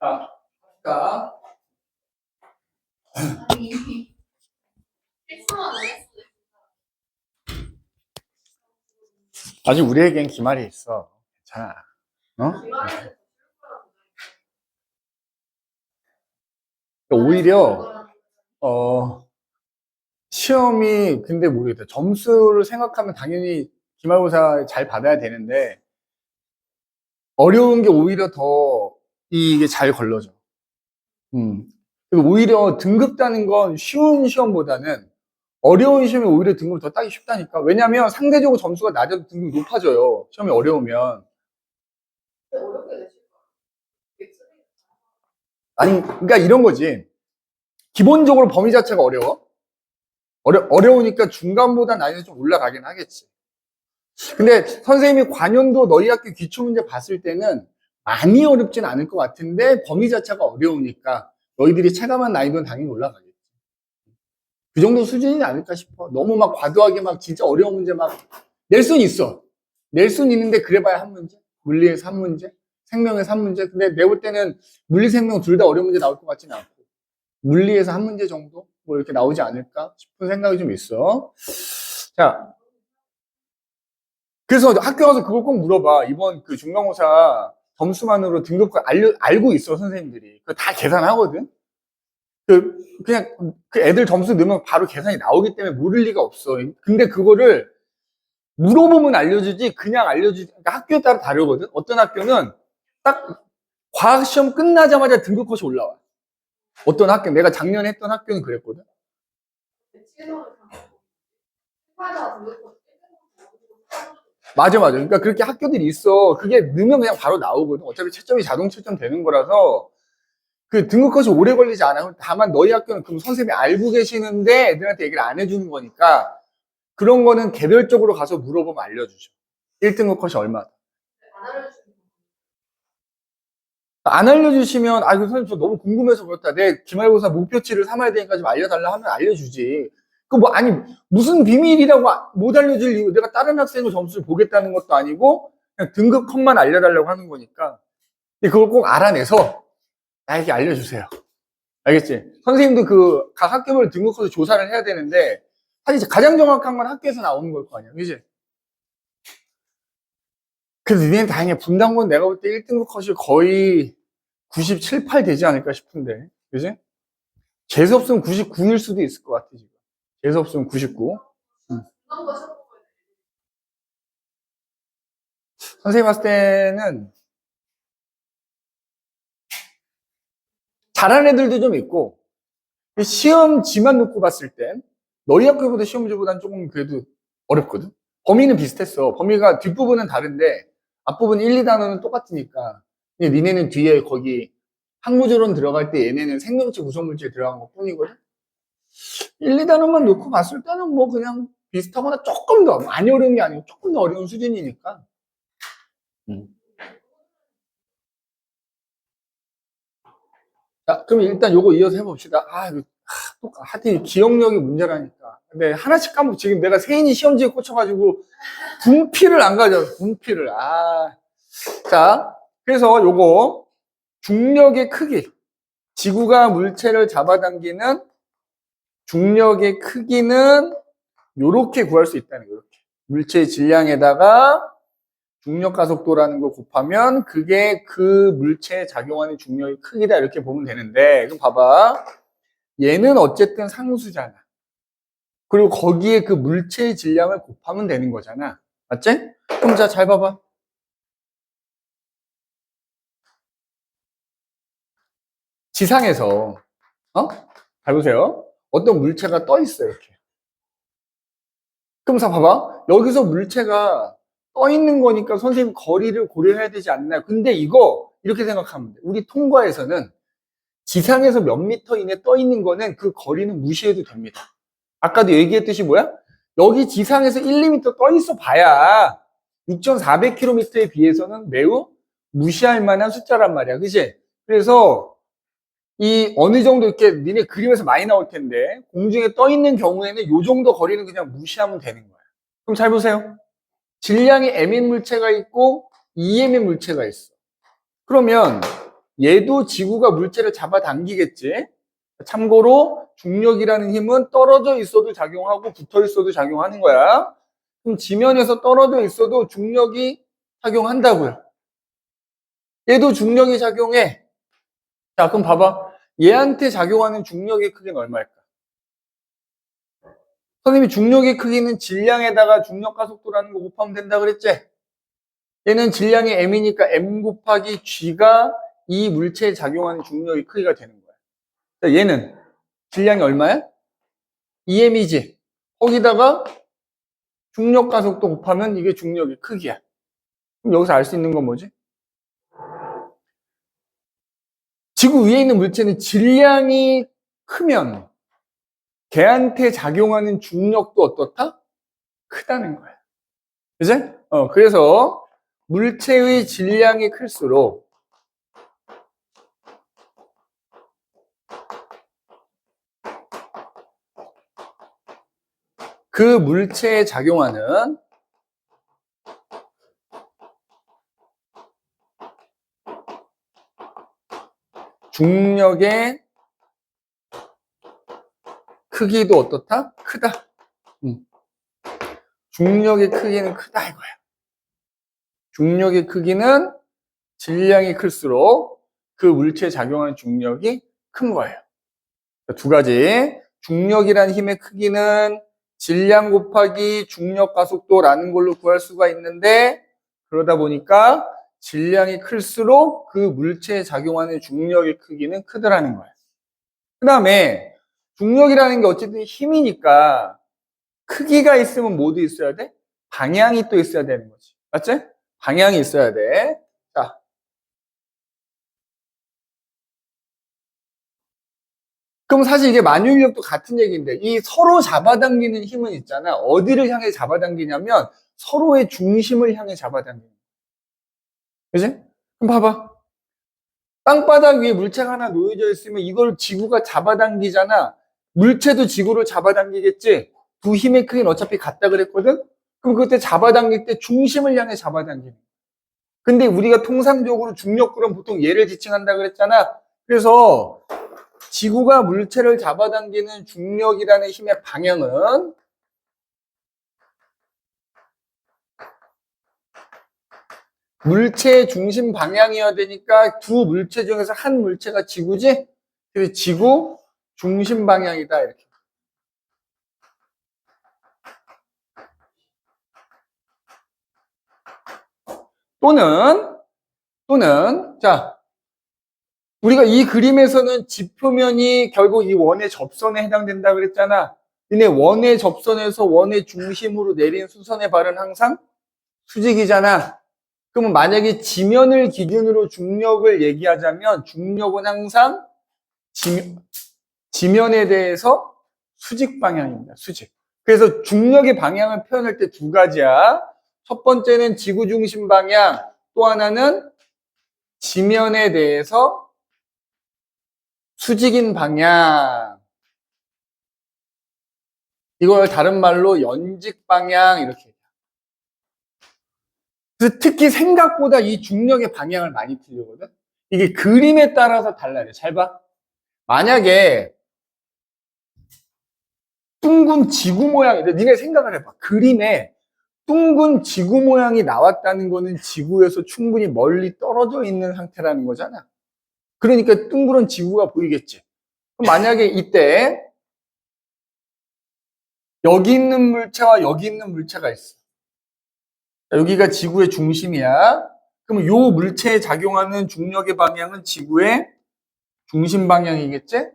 자, 아직 우리에겐 기말이 있어. 괜찮아. 어? 오히려 시험이 근데 모르겠다. 점수를 생각하면 당연히 기말고사 잘 받아야 되는데 어려운 게 오히려 더 이게 잘 걸러져. 그리고 오히려 등급 따는 건 쉬운 시험보다는 어려운 시험이 오히려 등급을 더 따기 쉽다니까. 왜냐면 상대적으로 점수가 낮아도 등급이 높아져요. 시험이 어려우면. 아니, 그러니까 이런 거지. 기본적으로 범위 자체가 어려워. 어려우니까 중간보다 난이도 좀 올라가긴 하겠지. 근데 선생님이 관연도 너희 학교 기출문제 봤을 때는 많이 어렵진 않을 것 같은데 범위 자체가 어려우니까 너희들이 체감한 난이도는 당연히 올라가겠지. 그 정도 수준이지 않을까 싶어. 너무 막 과도하게 막 진짜 어려운 문제 막 낼 수는 있어. 낼 수는 있는데 그래봐야 한 문제. 물리에서 한 문제. 생명에서 한 문제. 근데 내볼 때는 물리, 생명 둘 다 어려운 문제 나올 것 같지는 않고 물리에서 한 문제 정도 뭐 이렇게 나오지 않을까 싶은 생각이 좀 있어. 자, 그래서 학교 가서 그걸 꼭 물어봐. 이번 그 중간고사 점수만으로 등급 알고 있어, 선생님들이. 그거 다 계산하거든? 그냥 그 애들 점수 넣으면 바로 계산이 나오기 때문에 모를 리가 없어. 근데 그거를 물어보면 알려주지, 그냥 알려주지. 그러니까 학교에 따라 다르거든? 어떤 학교는 딱 과학시험 끝나자마자 등급 컷이 올라와. 어떤 학교, 내가 작년에 했던 학교는 그랬거든? 맞아. 그러니까 그렇게 학교들이 있어. 그게 넣으면 그냥 바로 나오거든. 어차피 채점이 자동 채점 되는 거라서 그 등급 컷이 오래 걸리지 않아요. 다만 너희 학교는 그럼 선생님이 알고 계시는데 애들한테 얘기를 안 해주는 거니까 그런 거는 개별적으로 가서 물어보면 알려주죠. 1등급 컷이 얼마다. 안 알려주시면 그 선생님 저 너무 궁금해서 그렇다. 내 기말고사 목표치를 삼아야 되니까 좀 알려달라 하면 알려주지. 아니 무슨 비밀이라고 못 알려줄 이유. 내가 다른 학생의 점수를 보겠다는 것도 아니고 그냥 등급 컷만 알려달라고 하는 거니까. 근데 그걸 꼭 알아내서 나에게 알려주세요. 알겠지? 선생님도 그 각 학교별 등급 컷을 조사를 해야 되는데 사실 가장 정확한 건 학교에서 나오는 걸 거 아니야. 그지? 그래서 니네는 다행히 분당고는 내가 볼 때 1등급 컷이 거의 97, 8 되지 않을까 싶은데. 그지? 재수 없으면 99일 수도 있을 것 같아, 지금. 재수 없으면 99. 선생님 봤을 때는 잘하는 애들도 좀 있고, 시험지만 놓고 봤을 땐 너희 학교보다 시험 문제보다는 조금 그래도 어렵거든? 범위는 비슷했어. 범위가 뒷부분은 다른데 앞부분 1, 2단원은 똑같으니까. 근데 니네는 뒤에 거기 학무조론 들어갈 때 얘네는 생명체 구성물질 들어간 것 뿐이거든? 1, 2단원만 놓고 봤을 때는 뭐 그냥 비슷하거나 조금 더 많이 어려운 게 아니고 조금 더 어려운 수준이니까. 자, 그럼 일단 요거 이어서 해봅시다. 하여튼 기억력이 문제라니까. 근데 하나씩 까먹고 지금 내가 세인이 시험지에 꽂혀가지고 분필을 안 가져. 분필을. 자, 그래서 요거 중력의 크기. 지구가 물체를 잡아당기는 중력의 크기는 요렇게 구할 수 있다는 거예요. 이렇게. 물체의 질량에다가 중력 가속도라는 거 곱하면 그게 그 물체에 작용하는 중력의 크기다 이렇게 보면 되는데 그럼 봐봐. 얘는 어쨌든 상수잖아. 그리고 거기에 그 물체의 질량을 곱하면 되는 거잖아. 맞지? 그럼 자, 잘 봐봐. 지상에서 잘 보세요. 어떤 물체가 떠 있어요, 이렇게. 그럼 자, 봐봐. 여기서 물체가 떠 있는 거니까 선생님 거리를 고려해야 되지 않나요? 근데 이거 이렇게 생각하면 돼. 우리 통과에서는 지상에서 몇 미터 이내 떠 있는 거는 그 거리는 무시해도 됩니다. 아까도 얘기했듯이 뭐야? 여기 지상에서 1, 2m 떠 있어 봐야 6,400km에 비해서는 매우 무시할 만한 숫자란 말이야. 그치? 그래서 이 어느 정도 이렇게 니네 그림에서 많이 나올 텐데 공중에 떠 있는 경우에는 이 정도 거리는 그냥 무시하면 되는 거야. 그럼 잘 보세요. 질량이 m인 물체가 있고 2m의 물체가 있어. 그러면 얘도 지구가 물체를 잡아당기겠지. 참고로 중력이라는 힘은 떨어져 있어도 작용하고 붙어 있어도 작용하는 거야. 그럼 지면에서 떨어져 있어도 중력이 작용한다고요. 얘도 중력이 작용해. 자, 그럼 봐봐. 얘한테 작용하는 중력의 크기는 얼마일까? 선생님이 중력의 크기는 질량에다가 중력 가속도라는 거 곱하면 된다 그랬지? 얘는 질량이 m이니까 m 곱하기 g가 이 물체에 작용하는 중력의 크기가 되는 거야. 자, 얘는 질량이 얼마야? 2m이지. 거기다가 중력 가속도 곱하면 이게 중력의 크기야. 그럼 여기서 알 수 있는 건 뭐지? 지구 위에 있는 물체는 질량이 크면 걔한테 작용하는 중력도 어떻다? 크다는 거야. 그지? 그래서 물체의 질량이 클수록 그 물체에 작용하는 중력의 크기도 어떻다? 크다. 중력의 크기는 크다 이거야. 중력의 크기는 질량이 클수록 그 물체에 작용하는 중력이 큰 거예요. 두 가지. 중력이란 힘의 크기는 질량 곱하기 중력 가속도라는 걸로 구할 수가 있는데, 그러다 보니까 질량이 클수록 그 물체에 작용하는 중력의 크기는 크더라는 거예요. 그 다음에 중력이라는 게 어쨌든 힘이니까 크기가 있으면 뭐도 있어야 돼? 방향이 또 있어야 되는 거지. 맞지? 방향이 있어야 돼. 자, 그럼 사실 이게 만유인력도 같은 얘기인데, 이 서로 잡아당기는 힘은 있잖아. 어디를 향해 잡아당기냐면 서로의 중심을 향해 잡아당기는 거야. 그지? 그럼 봐봐. 땅바닥 위에 물체가 하나 놓여져 있으면 이걸 지구가 잡아당기잖아. 물체도 지구를 잡아당기겠지? 두 힘의 크기는 어차피 같다 그랬거든? 그럼 그때 잡아당길 때 중심을 향해 잡아당기는 거야. 근데 우리가 통상적으로 중력구는 보통 얘를 지칭한다 그랬잖아. 그래서 지구가 물체를 잡아당기는 중력이라는 힘의 방향은 물체의 중심 방향이어야 되니까 두 물체 중에서 한 물체가 지구지? 그래서 지구 중심 방향이다 이렇게. 또는 자, 우리가 이 그림에서는 지표면이 결국 이 원의 접선에 해당된다 그랬잖아. 근데 원의 접선에서 원의 중심으로 내린 수선의 발은 항상 수직이잖아. 그러면 만약에 지면을 기준으로 중력을 얘기하자면 중력은 항상 지면에 대해서 수직 방향입니다. 수직. 그래서 중력의 방향을 표현할 때 두 가지야. 첫 번째는 지구 중심 방향, 또 하나는 지면에 대해서 수직인 방향. 이걸 다른 말로 연직 방향 이렇게 얘기해요. 그래서 특히 생각보다 이 중력의 방향을 많이 틀리거든. 이게 그림에 따라서 달라요. 잘 봐. 만약에 둥근 지구 모양이, 니네 생각을 해봐. 그림에 둥근 지구 모양이 나왔다는 거는 지구에서 충분히 멀리 떨어져 있는 상태라는 거잖아. 그러니까 둥그런 지구가 보이겠지. 그럼 만약에 이때 여기 있는 물체와 여기 있는 물체가 있어. 여기가 지구의 중심이야. 그러면 요 물체에 작용하는 중력의 방향은 지구의 중심 방향이겠지?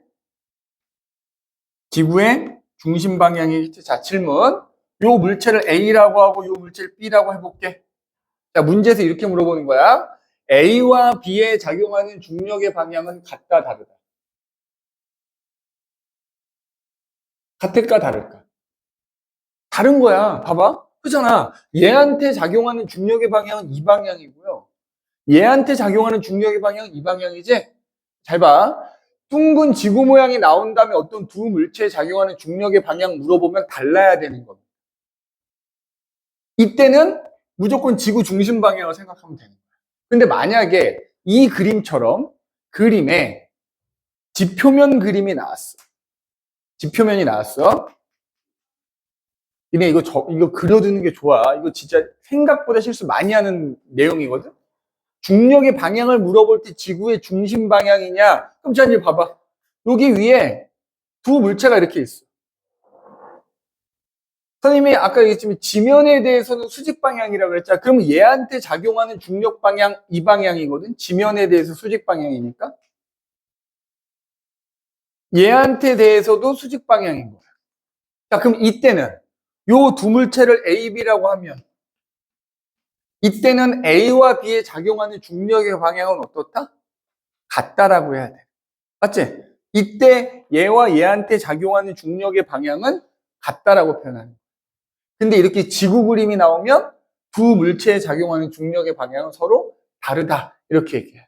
지구의 중심 방향이겠지? 자, 질문. 요 물체를 A라고 하고 요 물체를 B라고 해볼게. 자, 문제에서 이렇게 물어보는 거야. A와 B에 작용하는 중력의 방향은 같다, 다르다? 같을까, 다를까? 다른 거야. 봐봐. 그잖아. 얘한테 작용하는 중력의 방향은 이 방향이고요. 얘한테 작용하는 중력의 방향은 이 방향이지? 잘 봐. 둥근 지구 모양이 나온 다음에 어떤 두 물체에 작용하는 중력의 방향 물어보면 달라야 되는 겁니다. 이때는 무조건 지구 중심 방향을 생각하면 되는 거야. 근데 만약에 이 그림처럼 그림에 지표면 그림이 나왔어. 지표면이 나왔어. 이거 그려두는 게 좋아. 이거 진짜 생각보다 실수 많이 하는 내용이거든. 중력의 방향을 물어볼 때 지구의 중심 방향이냐? 그럼 자, 이제 봐봐. 여기 위에 두 물체가 이렇게 있어. 선생님이 아까 얘기했지만 지면에 대해서는 수직 방향이라고 그랬잖아. 그럼 얘한테 작용하는 중력 방향 이 방향이거든. 지면에 대해서 수직 방향이니까. 얘한테 대해서도 수직 방향인 거야. 자, 그럼 이때는 요 두 물체를 A, B라고 하면 이때는 A와 B에 작용하는 중력의 방향은 어떻다? 같다라고 해야 돼. 맞지? 이때 얘와 얘한테 작용하는 중력의 방향은 같다라고 표현하는 거야. 근데 이렇게 지구 그림이 나오면 두 물체에 작용하는 중력의 방향은 서로 다르다. 이렇게 얘기해.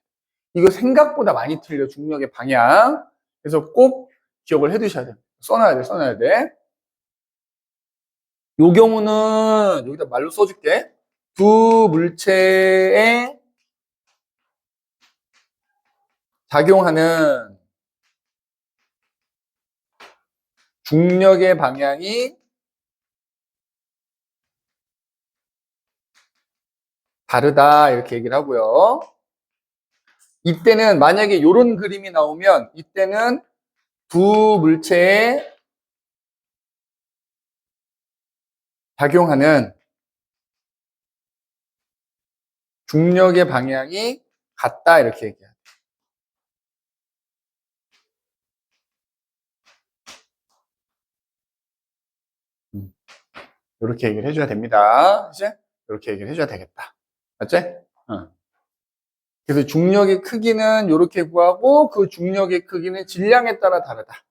이거 생각보다 많이 틀려, 중력의 방향. 그래서 꼭 기억을 해 두셔야 돼요. 써놔야 돼. 요 경우는 여기다 말로 써줄게. 두 물체에 작용하는 중력의 방향이 다르다. 이렇게 얘기를 하고요. 이때는 만약에 이런 그림이 나오면 이때는 두 물체에 작용하는 중력의 방향이 같다. 이렇게 얘기해요. 이렇게 얘기를 해줘야 됩니다. 이제 이렇게 얘기를 해줘야 되겠다. 맞지? 그래서 중력의 크기는 이렇게 구하고 그 중력의 크기는 질량에 따라 다르다.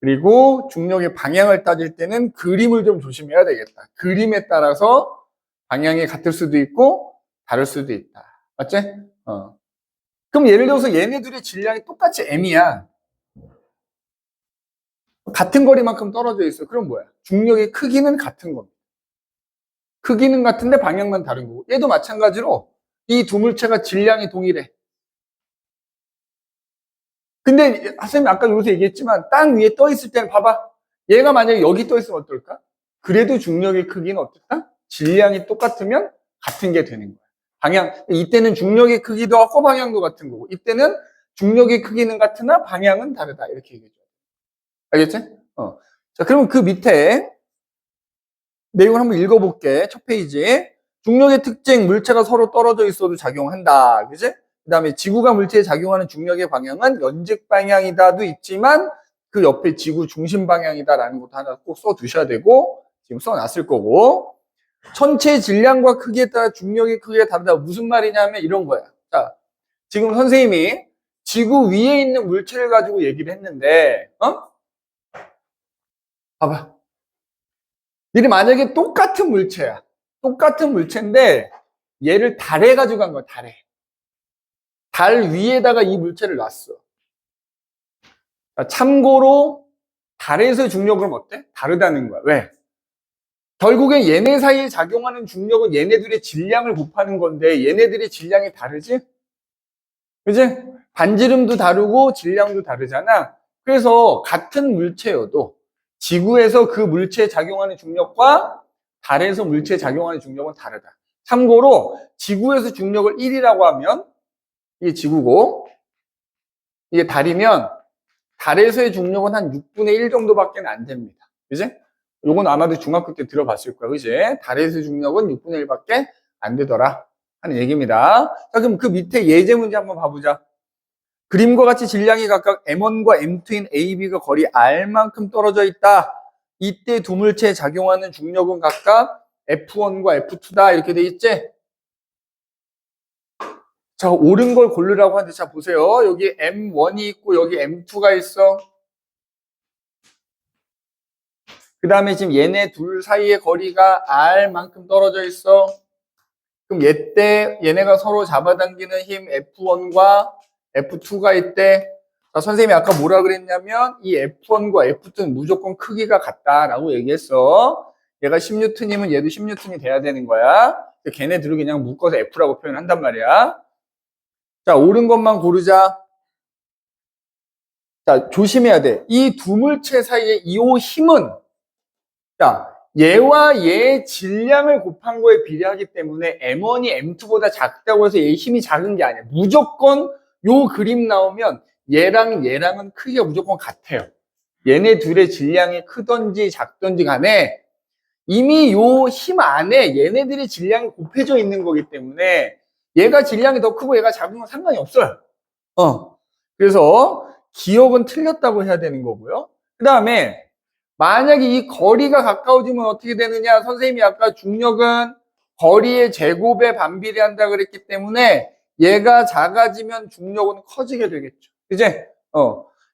그리고 중력의 방향을 따질 때는 그림을 좀 조심해야 되겠다. 그림에 따라서 방향이 같을 수도 있고 다를 수도 있다. 맞지? 그럼 예를 들어서 얘네들의 질량이 똑같이 m이야. 같은 거리만큼 떨어져 있어. 그럼 뭐야? 중력의 크기는 같은 겁니다. 크기는 같은데 방향만 다른 거고. 얘도 마찬가지로 이 두 물체가 질량이 동일해. 근데 선생님 아까 여기서 얘기했지만 땅 위에 떠 있을 때는 봐봐. 얘가 만약에 여기 떠 있으면 어떨까? 그래도 중력의 크기는 어떨까? 질량이 똑같으면 같은 게 되는 거야. 방향, 이때는 중력의 크기도 같고 방향도 같은 거고, 이때는 중력의 크기는 같으나 방향은 다르다. 이렇게 얘기해줘. 알겠지? 자, 그러면 그 밑에 내용을 한번 읽어볼게. 첫 페이지. 중력의 특징, 물체가 서로 떨어져 있어도 작용한다. 그지? 그 다음에 지구가 물체에 작용하는 중력의 방향은 연직 방향이다도 있지만 그 옆에 지구 중심 방향이다라는 것도 하나 꼭 써두셔야 되고, 지금 써놨을 거고. 천체 질량과 크기에 따라 중력의 크기가 다르다. 무슨 말이냐면 이런 거야. 자, 지금 선생님이 지구 위에 있는 물체를 가지고 얘기를 했는데, 봐봐. 이게 만약에 똑같은 물체야. 똑같은 물체인데 얘를 달에 가지고 간 거야. 달에. 달 위에다가 이 물체를 놨어. 참고로 달에서의 중력은 어때? 다르다는 거야. 왜? 결국에 얘네 사이에 작용하는 중력은 얘네들의 질량을 곱하는 건데 얘네들의 질량이 다르지? 그지? 반지름도 다르고 질량도 다르잖아. 그래서 같은 물체여도 지구에서 그 물체에 작용하는 중력과 달에서 물체에 작용하는 중력은 다르다. 참고로 지구에서 중력을 1이라고 하면 이게 지구고 이게 달이면 달에서의 중력은 한 6분의 1 정도밖에 안 됩니다. 그지? 요건 아마도 중학교 때 들어봤을 거야. 그지? 달에서의 중력은 6분의 1밖에 안 되더라 하는 얘기입니다. 자, 그럼 그 밑에 예제 문제 한번 봐보자. 그림과 같이 질량이 각각 M1과 M2인 A, B가 거리 R만큼 떨어져 있다. 이때 두 물체에 작용하는 중력은 각각 F1과 F2다. 이렇게 돼 있지? 자, 옳은 걸 고르라고 하는데, 자, 보세요. 여기 M1이 있고, 여기 M2가 있어. 그 다음에 지금 얘네 둘 사이의 거리가 R만큼 떨어져 있어. 그럼 얘네가 서로 잡아당기는 힘 F1과 F2가 있대. 자, 선생님이 아까 뭐라 그랬냐면 이 F1과 F2는 무조건 크기가 같다라고 얘기했어. 얘가 10N이면 얘도 10N이 돼야 되는 거야. 걔네들을 그냥 묶어서 F라고 표현한단 말이야. 자, 옳은 것만 고르자. 자, 조심해야 돼. 이 두 물체 사이의 이 힘은, 자, 얘와 얘의 질량을 곱한 거에 비례하기 때문에 M1이 M2보다 작다고 해서 얘의 힘이 작은 게 아니야. 무조건 요 그림 나오면 얘랑 얘랑은 크기가 무조건 같아요. 얘네 둘의 질량이 크던지 작던지 간에 이미 요 힘 안에 얘네들의 질량이 곱해져 있는 거기 때문에 얘가 질량이 더 크고 얘가 작은 건 상관이 없어요. 그래서 기억은 틀렸다고 해야 되는 거고요. 그 다음에 만약에 이 거리가 가까워지면 어떻게 되느냐? 선생님이 아까 중력은 거리의 제곱에 반비례한다 그랬기 때문에 얘가 작아지면 중력은 커지게 되겠죠. 그제?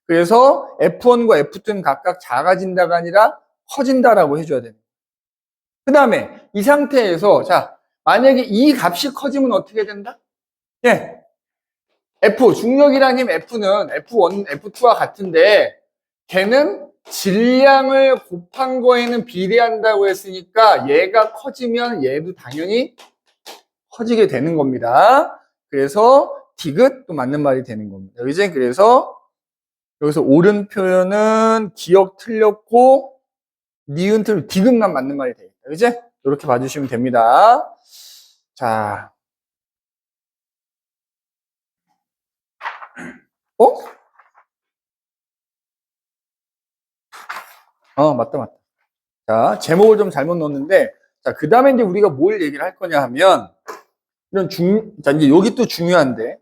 그래서 F1과 F2는 각각 작아진다가 아니라 커진다라고 해줘야 됩니다. 그 다음에 이 상태에서 자, 만약에 이 값이 커지면 어떻게 된다? 예. F, 중력이라는 힘 F는 F1, F2와 같은데 걔는 질량을 곱한 거에는 비례한다고 했으니까 얘가 커지면 얘도 당연히 커지게 되는 겁니다. 그래서 디귿 또 맞는 말이 되는 겁니다. 이제 그래서 여기서 옳은 표현은 기억 틀렸고 니은 틀 디귿만 맞는 말이 되겠다. 이제 이렇게 봐주시면 됩니다. 자, 맞다. 자, 제목을 좀 잘못 넣었는데, 자, 그 다음에 이제 우리가 뭘 얘기를 할 거냐 하면, 자, 이제 여기 또 중요한데,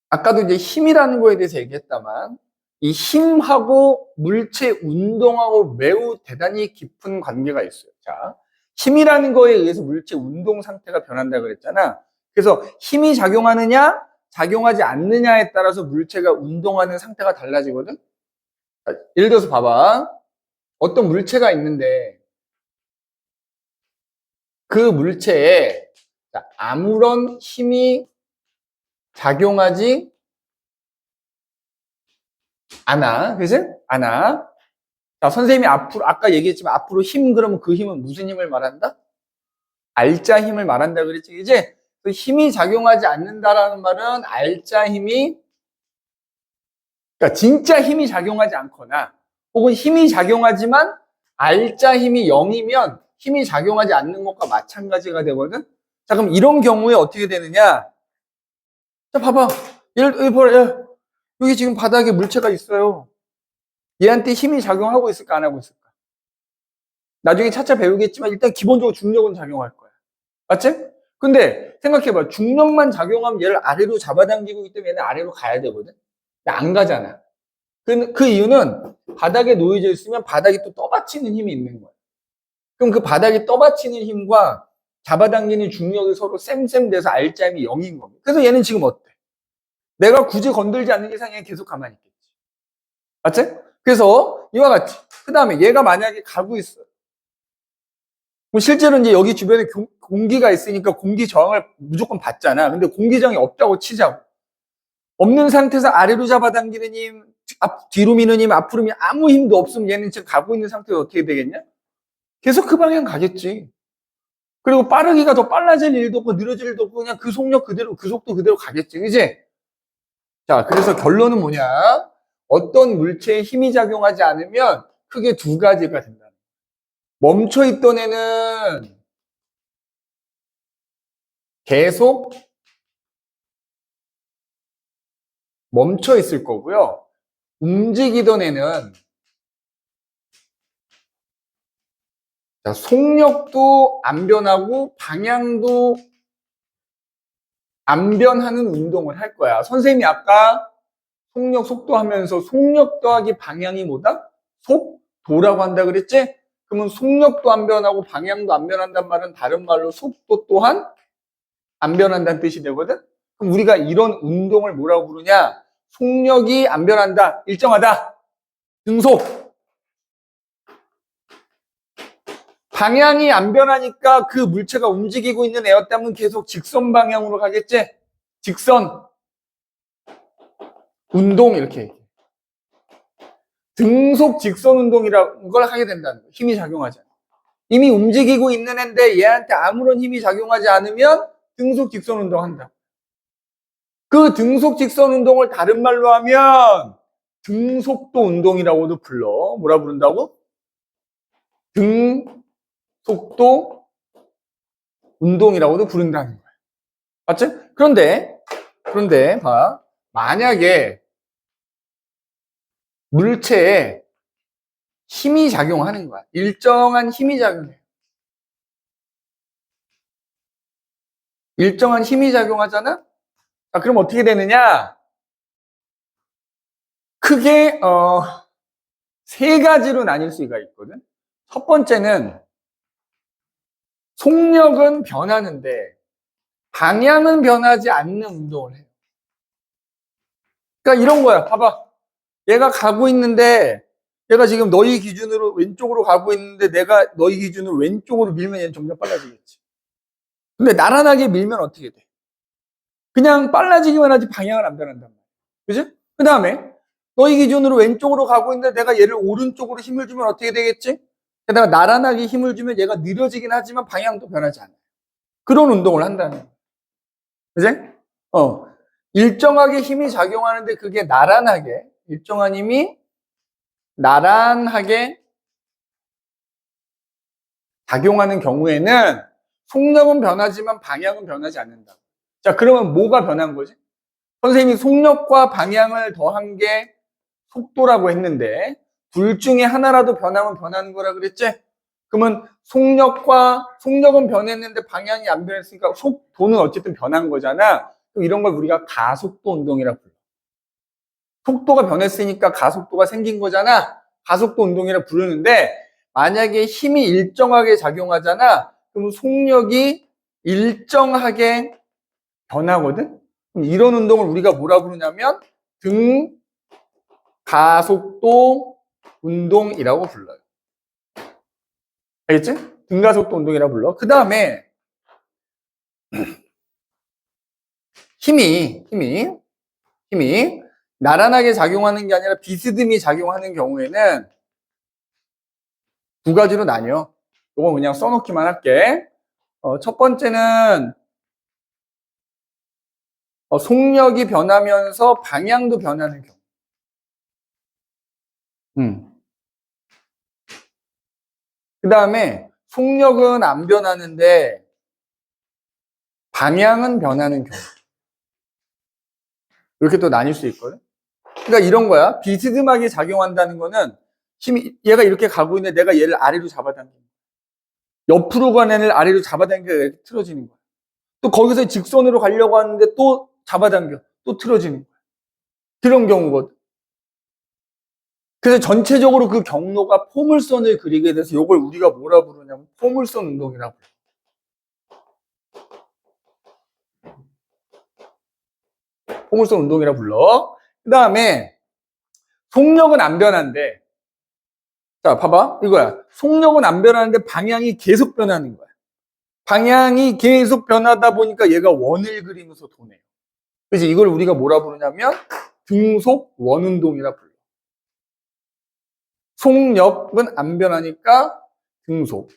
아까도 이제 힘이라는 거에 대해서 얘기했다만, 이 힘하고 물체 운동하고 매우 대단히 깊은 관계가 있어요. 자, 힘이라는 거에 의해서 물체 운동 상태가 변한다 그랬잖아. 그래서 힘이 작용하느냐, 작용하지 않느냐에 따라서 물체가 운동하는 상태가 달라지거든. 자, 예를 들어서 봐봐. 어떤 물체가 있는데 그 물체에 아무런 힘이 작용하지 않아. 그지? 않아. 자, 선생님이 아까 얘기했지만 앞으로 힘 그러면 그 힘은 무슨 힘을 말한다? 알짜 힘을 말한다 그랬지. 이제 그 힘이 작용하지 않는다라는 말은 알짜 힘이, 그러니까 진짜 힘이 작용하지 않거나 혹은 힘이 작용하지만 알짜 힘이 0이면 힘이 작용하지 않는 것과 마찬가지가 되거든. 자, 그럼 이런 경우에 어떻게 되느냐? 자, 봐봐. 여기 보라. 여기 지금 바닥에 물체가 있어요. 얘한테 힘이 작용하고 있을까, 안 하고 있을까? 나중에 차차 배우겠지만 일단 기본적으로 중력은 작용할 거야. 맞지? 근데 생각해봐. 중력만 작용하면 얘를 아래로 잡아당기고 있기 때문에 얘는 아래로 가야 되거든. 근데 안 가잖아. 그 이유는 바닥에 놓여져 있으면 바닥이 또 떠받치는 힘이 있는 거야. 그럼 그 바닥이 떠받치는 힘과 잡아당기는 중력이 서로 쌤쌤 돼서 알짜임이 0인 겁니다. 그래서 얘는 지금 어때? 내가 굳이 건들지 않는 이상 얘는 계속 가만히 있겠지. 맞지? 그래서 이와 같이. 그 다음에 얘가 만약에 가고 있어. 실제로 이제 여기 주변에 공기가 있으니까 공기 저항을 무조건 받잖아. 근데 공기 저항이 없다고 치자고. 없는 상태에서 아래로 잡아당기는 힘, 뒤로 미는 힘, 앞으로 미는 아무 힘도 없으면 얘는 지금 가고 있는 상태에서 어떻게 되겠냐? 계속 그 방향 가겠지. 그리고 빠르기가 더 빨라질 일도 없고 느려질 일도 없고 그냥 그 속력 그대로, 그 속도 그대로 가겠지. 그지? 자, 그래서 결론은 뭐냐? 어떤 물체에 힘이 작용하지 않으면 크게 두 가지가 된다. 멈춰있던 애는 계속 멈춰있을 거고요. 움직이던 애는 속력도 안 변하고 방향도 안 변하는 운동을 할 거야. 선생님이 아까 속력, 속도 하면서 속력 더하기 방향이 뭐다? 속도라고 한다 그랬지? 그러면 속력도 안 변하고 방향도 안 변한단 말은 다른 말로 속도 또한 안 변한다는 뜻이 되거든? 그럼 우리가 이런 운동을 뭐라고 부르냐? 속력이 안 변한다. 일정하다. 등속. 방향이 안 변하니까 그 물체가 움직이고 있는 에었다면 계속 직선 방향으로 가겠지? 직선. 운동 이렇게. 등속 직선 운동이라는 걸 하게 된다는 거예요. 힘이 작용하지 않아요. 이미 움직이고 있는 애인데 얘한테 아무런 힘이 작용하지 않으면 등속 직선 운동한다. 그 등속 직선 운동을 다른 말로 하면 등속도 운동이라고도 불러. 뭐라 부른다고? 등속도 운동이라고도 부른다는 거야. 맞지? 그런데 봐. 만약에 물체에 힘이 작용하는 거야. 일정한 힘이 작용해. 일정한 힘이 작용하잖아? 자, 그럼 어떻게 되느냐? 크게, 세 가지로 나뉠 수가 있거든. 첫 번째는 속력은 변하는데 방향은 변하지 않는 운동을 해요. 그러니까 이런 거야. 봐봐. 얘가 가고 있는데 얘가 지금 너희 기준으로 왼쪽으로 가고 있는데 내가 너희 기준으로 왼쪽으로 밀면 얘는 점점 빨라지겠지. 근데 나란하게 밀면 어떻게 돼? 그냥 빨라지기만 하지 방향을 안 변한단 말이야. 그지? 그 다음에 너희 기준으로 왼쪽으로 가고 있는데 내가 얘를 오른쪽으로 힘을 주면 어떻게 되겠지? 게다가 나란하게 힘을 주면 얘가 느려지긴 하지만 방향도 변하지 않아요. 그런 운동을 한다는 거예요. 그지? 일정하게 힘이 작용하는데 그게 나란하게, 일정한 힘이 나란하게 작용하는 경우에는 속력은 변하지만 방향은 변하지 않는다. 자, 그러면 뭐가 변한 거지? 선생님이 속력과 방향을 더한 게 속도라고 했는데 둘 중에 하나라도 변하면 변하는 거라 그랬지? 그러면 속력은 변했는데 방향이 안 변했으니까 속도는 어쨌든 변한 거잖아. 그럼 이런 걸 우리가 가속도 운동이라고 불러. 속도가 변했으니까 가속도가 생긴 거잖아. 가속도 운동이라고 부르는데 만약에 힘이 일정하게 작용하잖아. 그럼 속력이 일정하게 변하거든? 그럼 이런 운동을 우리가 뭐라 부르냐면 등가속도 운동이라고 불러요. 알겠지? 등가속도 운동이라고 불러. 그 다음에 힘이 나란하게 작용하는 게 아니라 비스듬히 작용하는 경우에는 두 가지로 나뉘어. 이건 그냥 써놓기만 할게. 첫 번째는 속력이 변하면서 방향도 변하는 경우. 그 다음에 속력은 안 변하는데 방향은 변하는 경우. 이렇게 또 나뉠 수 있거든. 그러니까 이런 거야. 비스듬하게 작용한다는 거는 얘가 이렇게 가고 있는데 내가 얘를 아래로 잡아당기는 거야. 옆으로 가는 애를 아래로 잡아당겨 틀어지는 거야. 또 거기서 직선으로 가려고 하는데 또 잡아당겨. 또 틀어지는 거야. 그런 경우거든. 그래서 전체적으로 그 경로가 포물선을 그리게 돼서 이걸 우리가 뭐라 부르냐면 포물선 운동이라고 해요. 포물선 운동이라고 불러. 그 다음에 속력은 안 변한데, 자 봐봐 이거야. 속력은 안 변하는데 방향이 계속 변하는 거야. 방향이 계속 변하다 보니까 얘가 원을 그리면서 도네요. 그래서 이걸 우리가 뭐라 부르냐면 등속 원운동이라 불러. 속력은 안 변하니까 등속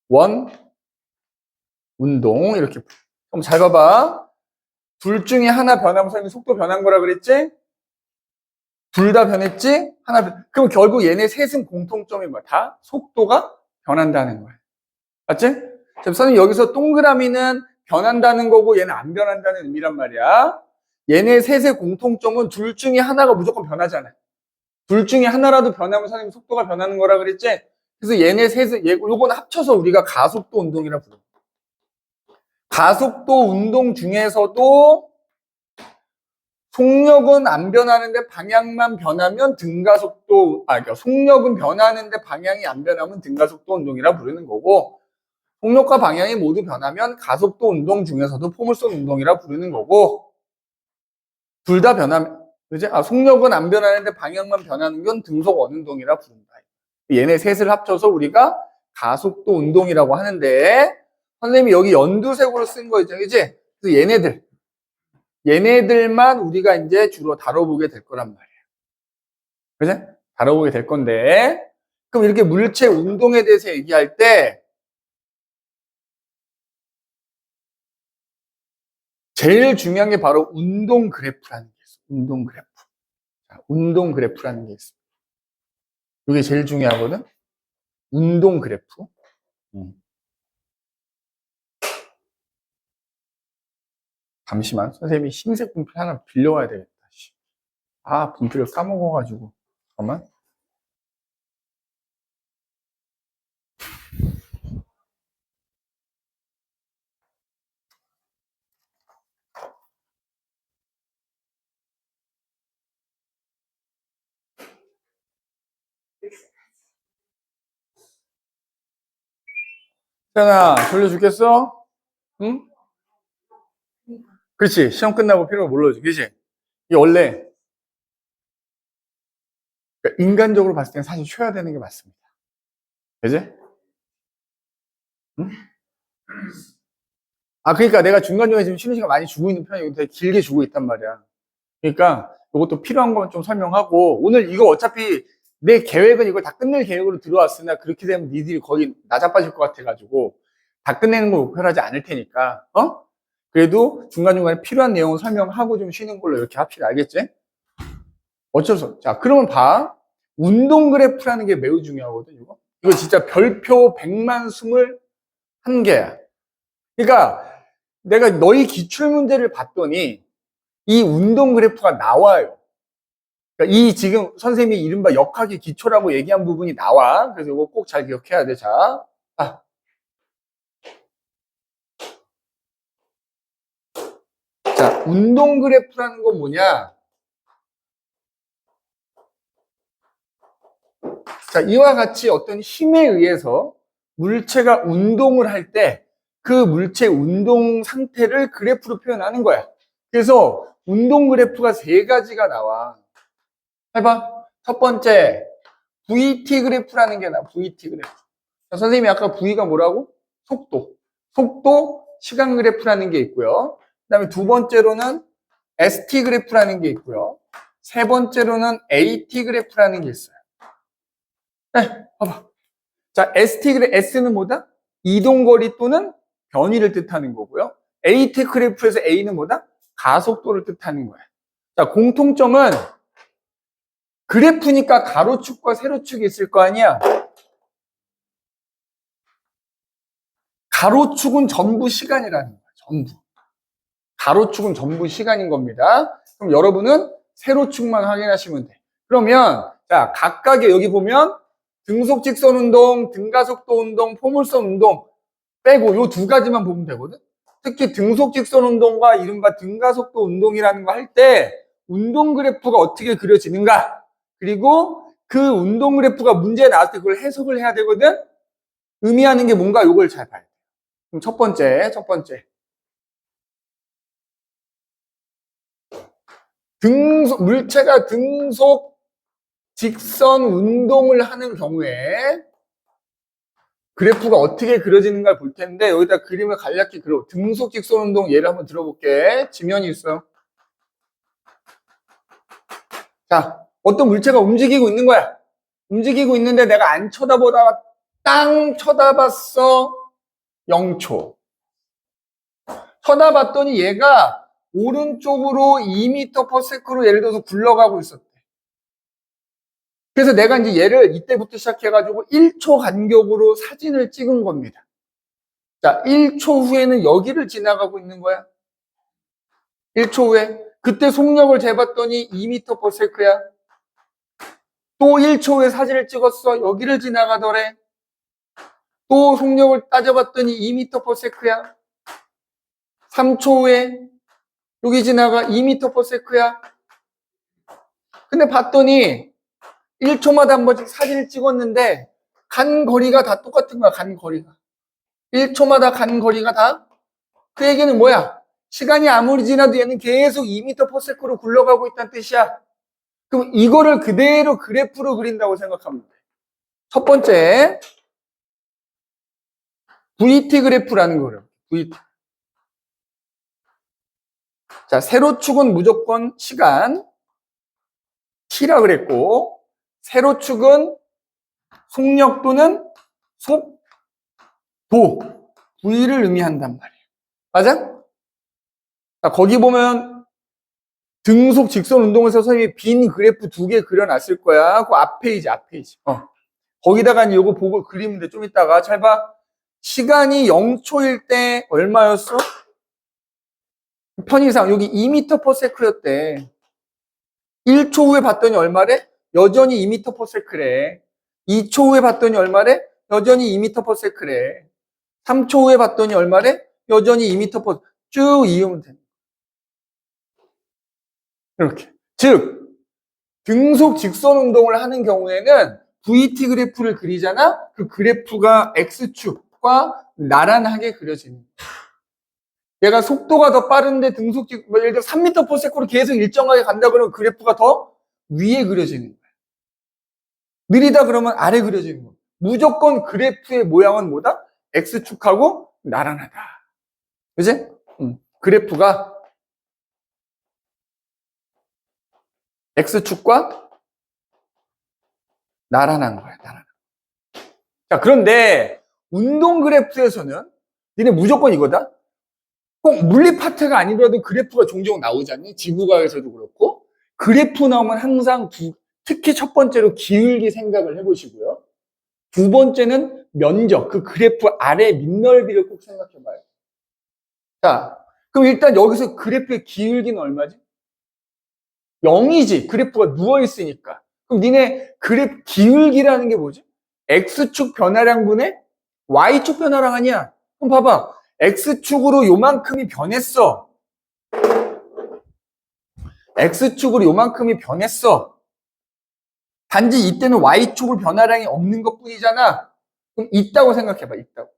원 운동 이렇게 불러. 그럼 잘 봐봐. 둘 중에 하나 변하면 선생님이 속도 변한 거라 그랬지? 둘 다 변했지? 그럼 결국 얘네 셋은 공통점이 뭐야? 다 속도가 변한다는 거야. 맞지? 선생님 여기서 동그라미는 변한다는 거고 얘는 안 변한다는 의미란 말이야. 얘네 셋의 공통점은 둘 중에 하나가 무조건 변하잖아. 둘 중에 하나라도 변하면 선생님 속도가 변하는 거라 그랬지? 그래서 얘네 셋은 요건 합쳐서 우리가 가속도 운동이라 부르. 가속도 운동 중에서도 속력은 안 변하는데 방향만 변하면 그러니까 속력은 변하는데 방향이 안 변하면 등가속도 운동이라 부르는 거고, 속력과 방향이 모두 변하면 가속도 운동 중에서도 포물선 운동이라 부르는 거고, 둘 다 변하면, 그지? 속력은 안 변하는데 방향만 변하는 건 등속 원운동이라 부른다. 얘네 셋을 합쳐서 우리가 가속도 운동이라고 하는데, 선생님이 여기 연두색으로 쓴 거 있죠, 그지? 그래서 얘네들만 우리가 이제 주로 다뤄보게 될 거란 말이에요. 그지? 다뤄보게 될 건데, 그럼 이렇게 물체 운동에 대해서 얘기할 때 제일 중요한 게 바로 운동 그래프라는 게 있어요. 운동 그래프. 자, 운동 그래프라는 게 있어요. 이게 제일 중요하거든. 운동 그래프. 잠시만, 선생님이 흰색 분필 하나 빌려와야 되겠다. 아, 분필을 까먹어가지고. 잠깐만. 태연아, 돌려주겠어? 응? 그렇지. 시험 끝나고 필요를 몰라주지. 그렇지? 이게 원래 그러니까 인간적으로 봤을 때는 사실 쉬어야 되는 게 맞습니다. 그지? 응? 아, 그러니까 내가 중간중간에 지금 쉬는 시간 많이 주고 있는 편이고 되게 길게 주고 있단 말이야. 그러니까 이것도 필요한 건 좀 설명하고 오늘 이거 어차피 내 계획은 이걸 다 끝낼 계획으로 들어왔으나 그렇게 되면 니들이 거의 나자빠질 것 같아가지고 다 끝내는 걸 목표로 하지 않을 테니까 그래도 중간중간에 필요한 내용을 설명하고 좀 쉬는 걸로 이렇게 합시다. 알겠지? 어쩔 수 없어. 자, 그러면 봐. 운동 그래프라는 게 매우 중요하거든, 이거 진짜 별표 100만 21개야. 그러니까 내가 너희 기출문제를 봤더니 이 운동 그래프가 나와요. 그러니까 이 지금 선생님이 이른바 역학의 기초라고 얘기한 부분이 나와. 그래서 이거 꼭 잘 기억해야 돼. 자, 자, 운동 그래프라는 건 뭐냐? 자, 이와 같이 어떤 힘에 의해서 물체가 운동을 할 때 그 물체 운동 상태를 그래프로 표현하는 거야. 그래서 운동 그래프가 세 가지가 나와. 해봐. 첫 번째, VT 그래프라는 게 나와. VT 그래프. 자, 선생님이 아까 V가 뭐라고? 속도. 속도, 시간 그래프라는 게 있고요. 그 다음에 두 번째로는 ST 그래프라는 게 있고요. 세 번째로는 AT 그래프라는 게 있어요. 네, 봐봐. 자, ST 그래프, S는 뭐다? 이동거리 또는 변이를 뜻하는 거고요. AT 그래프에서 A는 뭐다? 가속도를 뜻하는 거야. 자, 공통점은 그래프니까 가로축과 세로축이 있을 거 아니야? 가로축은 전부 시간이라는 거야. 전부. 가로축은 전부 시간인 겁니다. 그럼 여러분은 세로축만 확인하시면 돼. 그러면 자, 각각의 여기 보면 등속 직선 운동, 등가속도 운동, 포물선 운동 빼고 요 두 가지만 보면 되거든. 특히 등속 직선 운동과 이른바 등가속도 운동이라는 거 할 때 운동 그래프가 어떻게 그려지는가? 그리고 그 운동 그래프가 문제에 나왔을 때 그걸 해석을 해야 되거든. 의미하는 게 뭔가 요걸 잘 봐야 돼. 그럼 첫 번째. 물체가 등속 직선 운동을 하는 경우에 그래프가 어떻게 그려지는가 볼 텐데 여기다 그림을 간략히 그려. 등속 직선 운동 예를 한번 들어볼게. 지면이 있어. 자, 어떤 물체가 움직이고 있는 거야. 움직이고 있는데 내가 안 쳐다보다가 땅 쳐다봤어. 0초. 쳐다봤더니 얘가 오른쪽으로 2m/s로 예를 들어서 굴러가고 있었대. 그래서 내가 이제 얘를 이때부터 시작해가지고 1초 간격으로 사진을 찍은 겁니다. 자, 1초 후에는 여기를 지나가고 있는 거야. 1초 후에. 그때 속력을 재봤더니 2m/s야. 또 1초 후에 사진을 찍었어. 여기를 지나가더래. 또 속력을 따져봤더니 2m/s야. 3초 후에 여기 지나가 2m/s야. 근데 봤더니 1초마다 한 번씩 사진을 찍었는데 간 거리가 다 똑같은 거야. 간 거리가. 1초마다 간 거리가 다. 그 얘기는 뭐야? 시간이 아무리 지나도 얘는 계속 2m/s로 굴러가고 있다는 뜻이야. 그럼 이거를 그대로 그래프로 그린다고 생각하면 돼. 첫 번째, VT 그래프라는 거예요. VT. 자, 세로축은 무조건 시간, T라 그랬고, 세로축은 속력 또는 속도, V를 의미한단 말이에요. 맞아? 자, 거기 보면 등속 직선 운동에서 선생님이 빈 그래프 2개 그려놨을 거야. 그 앞페이지. 거기다가 이제 요거 보고 그리면 돼. 좀 이따가. 잘 봐. 시간이 0초일 때 얼마였어? 편의상 여기 2m/s였대. 1초 후에 봤더니 얼마래? 여전히 2m/s래. 2초 후에 봤더니 얼마래? 여전히 2m/s래. 3초 후에 봤더니 얼마래? 여전히 2m/s. 쭉 이으면 돼. 이렇게. 즉, 등속 직선 운동을 하는 경우에는 VT 그래프를 그리잖아? 그 그래프가 X축과 나란하게 그려지는 거야. 얘가 속도가 더 빠른데 예를 들어 3m/s로 계속 일정하게 간다 그러면 그래프가 더 위에 그려지는 거야. 느리다 그러면 아래 그려지는 거야. 무조건 그래프의 모양은 뭐다? X축하고 나란하다. 그지? 그래프가 X축과 나란한 거야. 나란한. 자, 그런데 운동 그래프에서는 니네 무조건 이거다. 꼭 물리 파트가 아니더라도 그래프가 종종 나오잖니? 지구과학에서도 그렇고. 그래프 나오면 항상 특히 첫 번째로 기울기 생각을 해보시고요. 두 번째는 면적, 그 그래프 아래 밑넓이를 꼭 생각해봐요. 자, 그럼 일단 여기서 그래프의 기울기는 얼마지? 0이지. 그래프가 누워있으니까. 그럼 니네 그래프 기울기라는 게 뭐지? X축 변화량분의 Y축 변화량 아니야? 그럼 봐봐. X축으로 요만큼이 변했어. X축으로 요만큼이 변했어. 단지 이때는 Y축으로 변화량이 없는 것 뿐이잖아. 그럼 있다고 생각해봐. 있다고.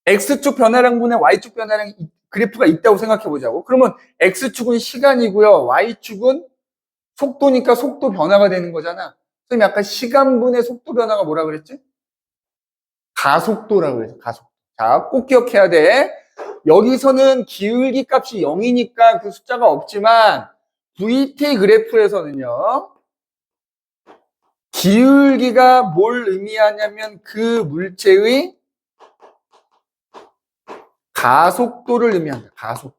X축 변화량분의 Y축 변화량 그래프가 있다고 생각해보자고. 그러면 X축은 시간이고요. Y축은 속도니까 속도 변화가 되는 거잖아. 선생님 아까 시간분의 속도 변화가 뭐라 그랬지? 가속도라고 그랬죠. 가속도. 자, 꼭 기억해야 돼. 여기서는 기울기 값이 0이니까 그 숫자가 없지만 VT 그래프에서는요. 기울기가 뭘 의미하냐면 그 물체의 가속도를 의미한다. 가속도.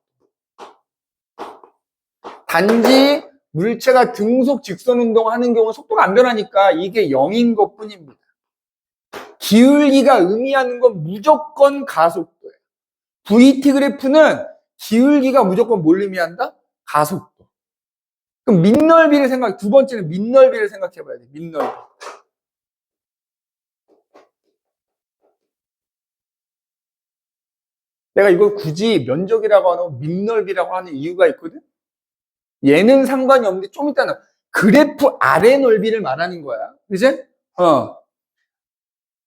단지 물체가 등속 직선 운동하는 경우 속도가 안 변하니까 이게 0인 것 뿐입니다. 기울기가 의미하는 건 무조건 가속도예요. VT 그래프는 기울기가 무조건 뭘 의미한다? 가속도. 그럼 밑넓이를 두 번째는 밑넓이를 생각해 봐야 돼. 밑넓이. 내가 이걸 굳이 면적이라고 하는 밑넓이라고 하는 이유가 있거든? 얘는 상관이 없는데 좀 이따는 그래프 아래 넓이를 말하는 거야. 그지?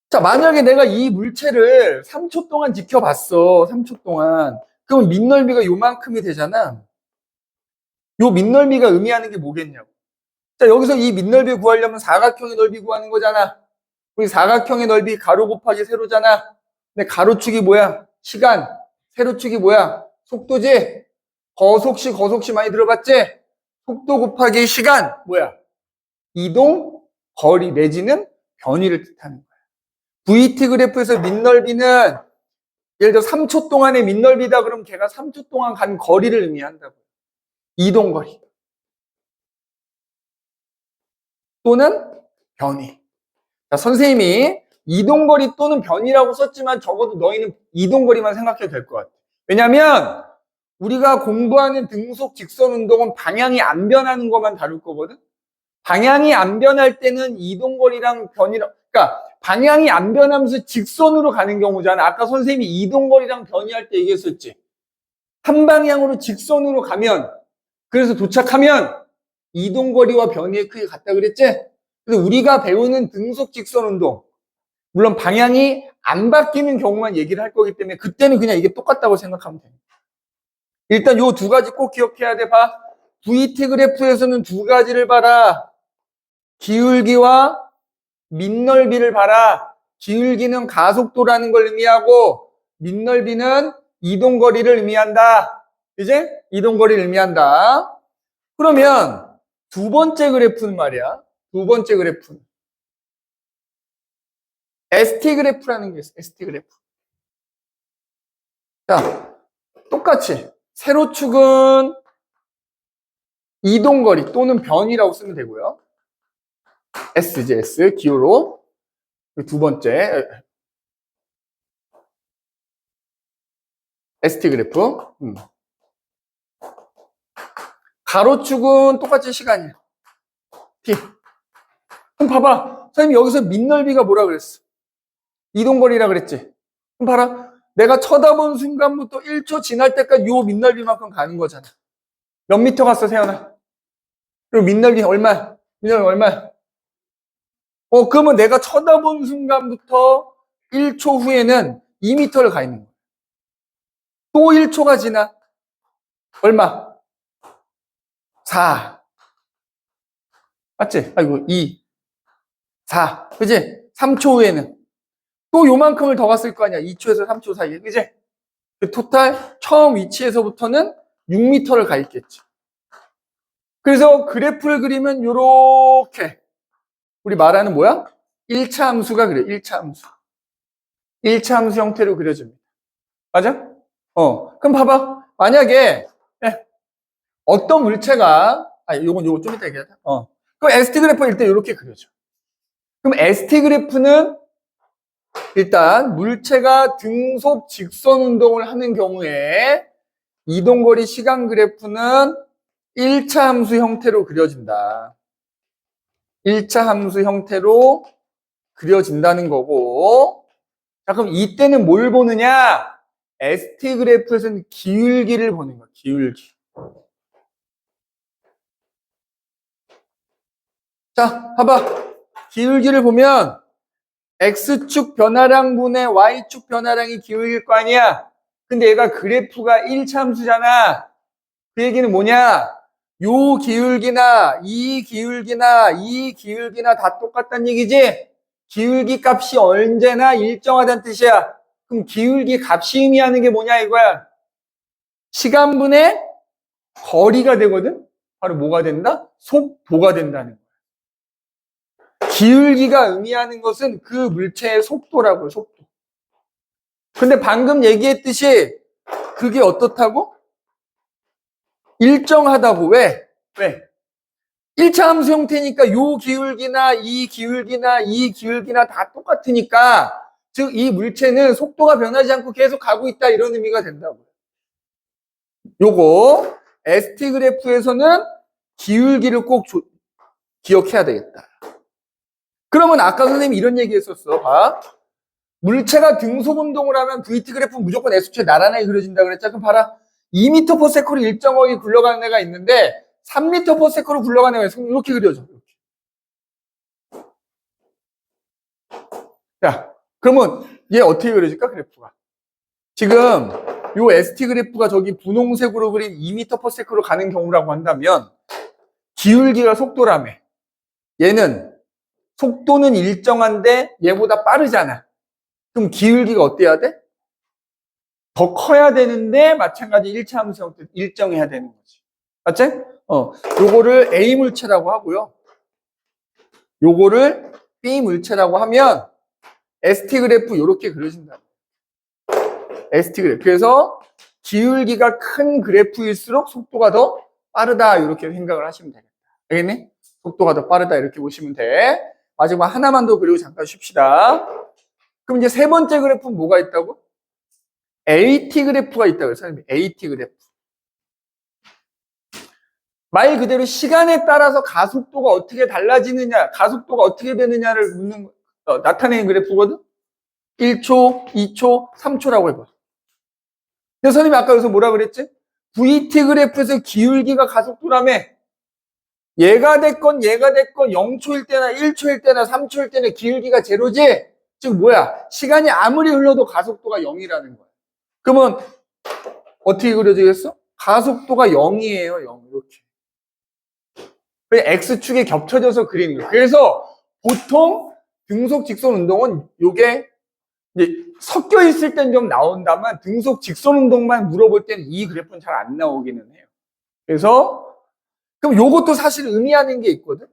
자, 만약에 내가 이 물체를 3초 동안 지켜봤어. 3초 동안. 그럼 밑넓이가 요만큼이 되잖아. 요 밑넓이가 의미하는 게 뭐겠냐고. 자, 여기서 이 밑넓이 구하려면 사각형의 넓이 구하는 거잖아. 우리 사각형의 넓이 가로 곱하기 세로잖아. 근데 가로축이 뭐야? 시간. 세로축이 뭐야? 속도지? 거속시 많이 들어봤지? 속도 곱하기 시간. 뭐야? 이동, 거리 내지는 변위를 뜻하는 거야. VT 그래프에서 밑넓이는 예를 들어 3초 동안의 밑넓이다 그러면 걔가 3초 동안 간 거리를 의미한다고. 이동거리. 또는 변위. 자, 선생님이 이동거리 또는 변위라고 썼지만 적어도 너희는 이동거리만 생각해도 될 것 같아. 왜냐면 우리가 공부하는 등속 직선 운동은 방향이 안 변하는 것만 다룰 거거든. 방향이 안 변할 때는 이동거리랑 변이랑, 그러니까 방향이 안 변하면서 직선으로 가는 경우잖아. 아까 선생님이 이동거리랑 변이할 때 얘기했었지. 한 방향으로 직선으로 가면, 그래서 도착하면 이동거리와 변이의 크기가 같다 그랬지? 그래서 우리가 배우는 등속 직선 운동, 물론 방향이 안 바뀌는 경우만 얘기를 할 거기 때문에 그때는 그냥 이게 똑같다고 생각하면 돼. 일단 요 두 가지 꼭 기억해야 돼. 봐. VT 그래프에서는 두 가지를 봐라. 기울기와 밑넓이를 봐라. 기울기는 가속도라는 걸 의미하고 밑넓이는 이동거리를 의미한다. 이제 이동거리를 의미한다. 그러면 두 번째 그래프는 말이야. 두 번째 그래프는 ST 그래프라는 게 있어요. ST 그래프. 자, 똑같이 세로축은 이동거리 또는 변이라고 쓰면 되고요. S지, S, 기호로. 두 번째, ST 그래프. 가로축은 똑같이 시간이에요. T. 그럼 봐봐. 선생님 여기서 밑넓이가 뭐라 그랬어? 이동거리라 그랬지? 그럼 봐라. 내가 쳐다본 순간부터 1초 지날 때까지 요 밑넓이만큼 가는 거잖아. 몇 미터 갔어, 세연아? 그리고 밑넓이 얼마? 밑넓이 얼마? 그러면 내가 쳐다본 순간부터 1초 후에는 2미터를 가 있는 거야. 또 1초가 지나. 얼마? 4. 맞지? 아이고, 2. 4. 그지? 3초 후에는. 또 요만큼을 더 갔을 거 아니야. 2초에서 3초 사이에. 그지? 그 토탈 처음 위치에서부터는 6m를 가 있겠지. 그래서 그래프를 그리면 요렇게 우리 말하는 뭐야? 1차 함수가 그래. 1차 함수. 1차 함수 형태로 그려줍니다. 맞아? 그럼 봐봐. 만약에 어떤 물체가 요건 좀 이따 얘기하자. 그럼 ST 그래프 일단 이렇게 그려줘. 그럼 ST 그래프는 일단 물체가 등속 직선 운동을 하는 경우에 이동거리 시간 그래프는 1차 함수 형태로 그려진다. 1차 함수 형태로 그려진다는 거고, 자, 그럼 이때는 뭘 보느냐? ST 그래프에서는 기울기를 보는 거야, 기울기. 자, 봐봐. 기울기를 보면 X축 변화량 분의 Y축 변화량이 기울기일 거 아니야? 근데 얘가 그래프가 1차 함수잖아. 그 얘기는 뭐냐? 요 기울기나 이 기울기나 이 기울기나 다 똑같다는 얘기지? 기울기 값이 언제나 일정하다는 뜻이야. 그럼 기울기 값이 의미하는 게 뭐냐 이거야? 시간분의 거리가 되거든? 바로 뭐가 된다? 속도가 된다는 거야. 기울기가 의미하는 것은 그 물체의 속도라고요, 속도. 근데 방금 얘기했듯이 그게 어떻다고? 일정하다고. 왜? 1차 함수 형태니까 요 기울기나 이 기울기나 이 기울기나 다 똑같으니까, 즉 이 물체는 속도가 변하지 않고 계속 가고 있다, 이런 의미가 된다고요. 요거 ST 그래프에서는 기울기를 꼭 기억해야 되겠다. 그러면 아까 선생님이 이런 얘기 했었어. 봐. 물체가 등속 운동을 하면 VT 그래프는 무조건 S축에 나란하게 그려진다 그랬잖아. 그럼 봐라. 2m/s로 일정하게 굴러가는 애가 있는데 3m/s로 굴러가는 애가 있으면 이렇게 그려져. 이렇게. 자, 그러면 얘 어떻게 그려질까, 그래프가? 지금 요 ST 그래프가 저기 분홍색으로 그린 2m/s로 가는 경우라고 한다면 기울기가 속도라며. 얘는 속도는 일정한데 얘보다 빠르잖아. 그럼 기울기가 어때야 돼? 더 커야 되는데 마찬가지 1차 함수 형태 일정해야 되는 거지. 맞지? 요거를 A 물체라고 하고요. 요거를 B 물체라고 하면 ST 그래프 요렇게 그려진다. ST 그래프. 그래서 기울기가 큰 그래프일수록 속도가 더 빠르다, 이렇게 생각을 하시면 되겠다. 알겠니? 속도가 더 빠르다 이렇게 보시면 돼. 마지막 하나만 더 그리고 잠깐 쉽시다. 그럼 이제 세 번째 그래프는 뭐가 있다고? AT 그래프가 있다고 해요. 선생님, AT 그래프. 말 그대로 시간에 따라서 가속도가 어떻게 달라지느냐, 가속도가 어떻게 되느냐를 나타내는 그래프거든? 1초, 2초, 3초라고 해봐. 근데 선생님이 아까 여기서 뭐라 그랬지? VT 그래프에서 기울기가 가속도라며. 얘가 됐건 0초일 때나 1초일 때나 3초일 때는 기울기가 제로지? 즉 뭐야? 시간이 아무리 흘러도 가속도가 0이라는 거야. 그러면 어떻게 그려지겠어? 가속도가 0이에요. 0. 이렇게. X축에 겹쳐져서 그리는 거예요. 그래서 보통 등속 직선 운동은 요게 이제 섞여 있을 땐 좀 나온다만 등속 직선 운동만 물어볼 때는 이 그래프는 잘 안 나오기는 해요. 그래서 그럼 요것도 사실 의미하는 게 있거든.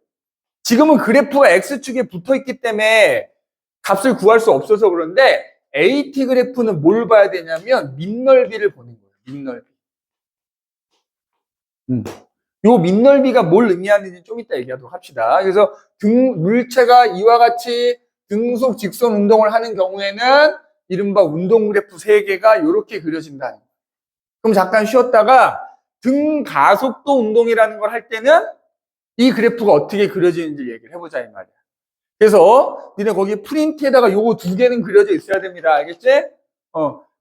지금은 그래프가 X축에 붙어 있기 때문에 값을 구할 수 없어서 그런데 AT 그래프는 뭘 봐야 되냐면 밑넓이를 보는 거예요. 밑넓이. 요 밑넓이가 뭘 의미하는지 좀 이따 얘기하도록 합시다. 그래서 물체가 이와 같이 등속 직선 운동을 하는 경우에는 이른바 운동 그래프 3개가 이렇게 그려진다. 그럼 잠깐 쉬었다가 등가속도 운동이라는 걸 할 때는 이 그래프가 어떻게 그려지는지 얘기를 해보자 이 말이야. 그래서 니네 거기 프린트에다가 요거 2개는 그려져 있어야 됩니다. 알겠지?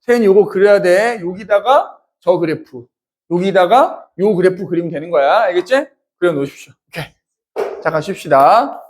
세연이 요거 그려야 돼. 여기다가 저 그래프, 여기다가 요 그래프 그리면 되는 거야. 알겠지? 그려 놓으십시오. 오케이. 잠깐 쉽시다.